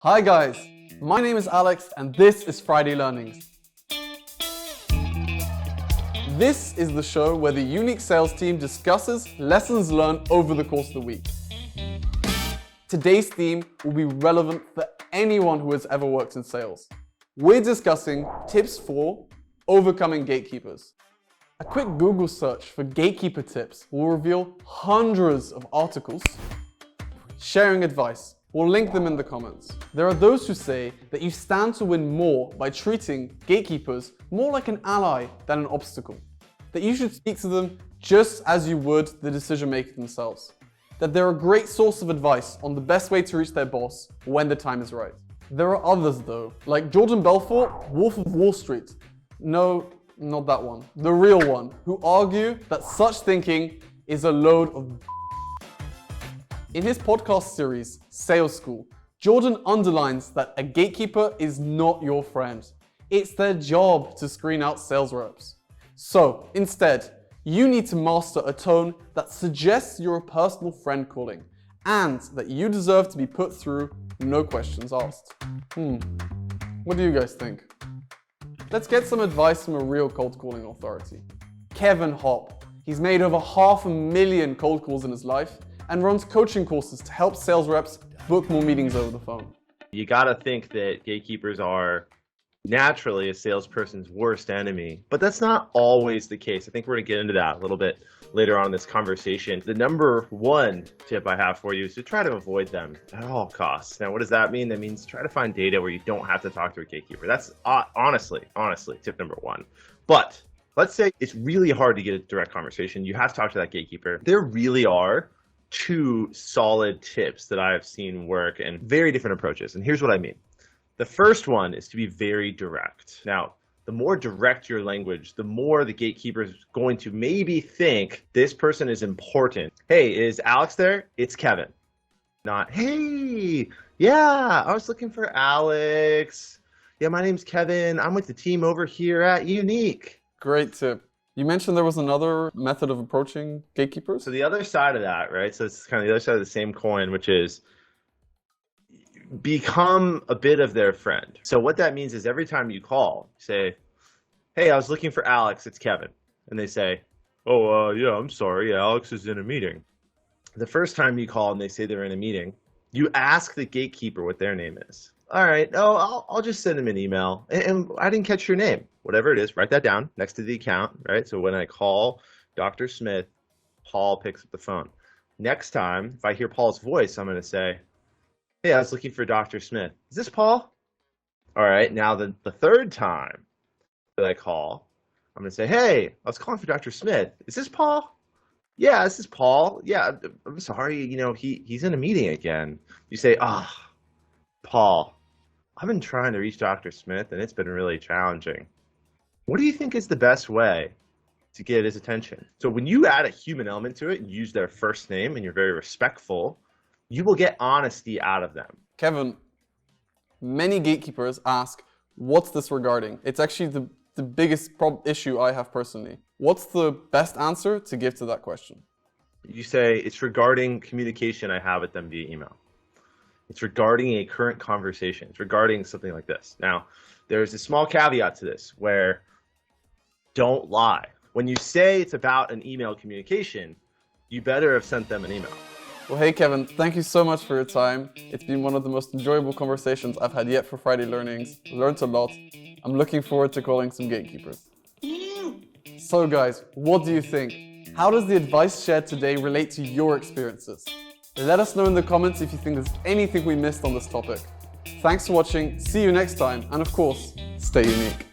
Hi guys, my name is Alex and this is Friday Learnings. This is the show where the unique sales team discusses lessons learned over the course of the week. Today's theme will be relevant for anyone who has ever worked in sales. We're discussing tips for overcoming gatekeepers. A quick Google search for gatekeeper tips will reveal hundreds of articles sharing advice. We'll link them in the comments. There are those who say that you stand to win more by treating gatekeepers more like an ally than an obstacle. That you should speak to them just as you would the decision maker themselves. That they're a great source of advice on the best way to reach their boss when the time is right. There are others though, like Jordan Belfort, Wolf of Wall Street. No, not that one. The real one, who argue that such thinking is a load of In his podcast series, Sales School, Jordan underlines that a gatekeeper is not your friend. It's their job to screen out sales reps. So, instead, you need to master a tone that suggests you're a personal friend calling, and that you deserve to be put through, no questions asked. What do you guys think? Let's get some advice from a real cold calling authority. Kevin Hopp. He's made over 500,000 cold calls in his life, and runs coaching courses to help sales reps book more meetings over the phone. You gotta think that gatekeepers are naturally a salesperson's worst enemy, but that's not always the case. I think we're gonna get into that a little bit later on in this conversation. The number one tip I have for you is to try to avoid them at all costs. Now, what does that mean? That means try to find data where you don't have to talk to a gatekeeper. That's honestly, tip number one. But let's say it's really hard to get a direct conversation. You have to talk to that gatekeeper. There really are two solid tips that I have seen work and very different approaches. And here's what I mean. The first one is to be very direct. Now, the more direct your language, the more the gatekeeper is going to maybe think this person is important. Hey, is Alex there? It's Kevin. Not, hey, yeah, I was looking for Alex. Yeah, my name's Kevin. I'm with the team over here at Unique. Great tip. You mentioned there was another method of approaching gatekeepers? So the other side of that, right? So it's kind of the other side of the same coin, which is become a bit of their friend. So what that means is every time you call, say, hey, I was looking for Alex, it's Kevin. And they say, yeah, I'm sorry, Alex is in a meeting. The first time you call and they say they're in a meeting, you ask the gatekeeper what their name is. All right, I'll just send him an email. And I didn't catch your name. Whatever it is, write that down next to the account, right? So when I call Dr. Smith, Paul picks up the phone. Next time, if I hear Paul's voice, I'm going to say, hey, I was looking for Dr. Smith. Is this Paul? All right, now the third time that I call, I'm going to say, hey, I was calling for Dr. Smith. Is this Paul? Yeah, this is Paul. Yeah, I'm sorry, he's in a meeting again. You say, Paul, I've been trying to reach Dr. Smith and it's been really challenging. What do you think is the best way to get his attention? So when you add a human element to it and use their first name and you're very respectful, you will get honesty out of them. Kevin, many gatekeepers ask, what's this regarding? It's actually the biggest issue I have personally. What's the best answer to give to that question? You say, it's regarding communication I have with them via email. It's regarding a current conversation. It's regarding something like this. Now, there's a small caveat to this where don't lie. When you say it's about an email communication, you better have sent them an email. Well, hey, Kevin, thank you so much for your time. It's been one of the most enjoyable conversations I've had yet for Friday Learnings. Learned a lot. I'm looking forward to calling some gatekeepers. So guys, what do you think? How does the advice shared today relate to your experiences? Let us know in the comments if you think there's anything we missed on this topic. Thanks for watching, see you next time, and of course, stay unique.